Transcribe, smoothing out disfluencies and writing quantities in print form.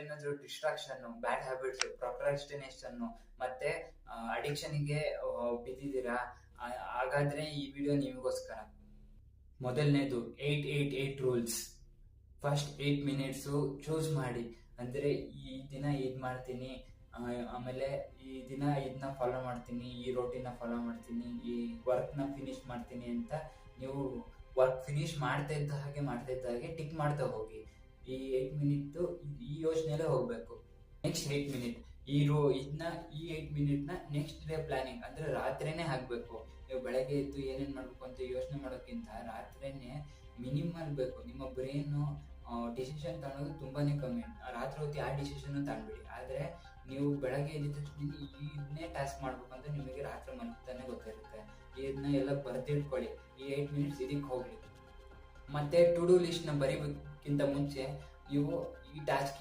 ಏನಾದ್ರು distraction, bad habits, procrastination ಮತ್ತೆ ಅಡಿಕ್ಷನ್ಗೆ ಬಿದ್ದಿದ್ದೀರಾ, ಹಾಗಾದ್ರೆ ಈ ವಿಡಿಯೋ ನಿಮಗೋಸ್ಕರ. ಮೊದಲನೇದು 8-8-8 ರೂಲ್ಸ್. ಫಸ್ಟ್ 8 ಮಿನಿಟ್ಸ್ ಚೂಸ್ ಮಾಡಿ, ಅಂದ್ರೆ ಈ ದಿನ ಇದ್ ಮಾಡ್ತೀನಿ, ಆಮೇಲೆ ಈ ದಿನ ಇದನ್ನ ಫಾಲೋ ಮಾಡ್ತೀನಿ, ಈ ರೋಟೀನ್ ಫಾಲೋ ಮಾಡ್ತೀನಿ, ಈ ವರ್ಕ್ ನ ಫಿನಿಶ್ ಮಾಡ್ತೀನಿ ಅಂತ ನೀವು ವರ್ಕ್ ಫಿನಿಶ್ ಮಾಡ್ತಾ ಇದ್ದ ಹಾಗೆ ಟಿಕ್ ಮಾಡ್ತಾ ಹೋಗಿ. ಈ 8 ಮಿನಿಟ್ ಈ ಯೋಚನೆಯಲ್ಲೇ ಹೋಗ್ಬೇಕು. ನೆಕ್ಸ್ಟ್ 8 ಮಿನಿಟ್ ಈ 8 ಮಿನಿಟ್ ನ ನೆಕ್ಸ್ಟ್ ಡೇ ಪ್ಲಾನಿಂಗ್, ಅಂದ್ರೆ ರಾತ್ರಿನೇ ಹಾಕ್ಬೇಕು. ನೀವು ಬೆಳಗ್ಗೆ ಎದ್ದು ಏನೇನ್ ಮಾಡ್ಬೇಕು ಅಂತ ಯೋಚನೆ ಮಾಡೋಕ್ಕಿಂತ ರಾತ್ರಿನೇ ಮಿನಿಮಲ್ ಬೇಕು. ನಿಮ್ಮ ಬ್ರೈನ್ ಡಿಸಿಷನ್ ತಗೊಳ್ಳೋದು ತುಂಬಾನೇ ಕಮ್ಮಿ. ರಾತ್ರಿ ಹೊತ್ತು ಯಾವ ಡಿಸಿಷನ್ ತಗೊಂಡ್ಬಿಡಿ, ಆದ್ರೆ ನೀವು ಬೆಳಗ್ಗೆ ಎದ್ದ ತಕ್ಷಣ ಇದನ್ನೇ ಟಾಸ್ಕ್ ಮಾಡ್ಬೇಕು ಅಂತ ನಿಮಗೆ ರಾತ್ರಿ ಮಲಗ್ತಾನೆ ಗೊತ್ತಿರುತ್ತೆ. ಇದನ್ನ ಎಲ್ಲ ಬರ್ದಿಟ್ಕೊಳ್ಳಿ. ಈ 8 ಮಿನಿಟ್ಸ್ ಇದಕ್ಕೆ ಹೋಗ್ಲಿ. ಮತ್ತೆ ಟು ಡೂ ಲಿಸ್ಟ್ ನ ಬರೀಬೇಕಿಂತ ಮುಂಚೆ ನೀವು ಈ ಟಾಸ್ಕ್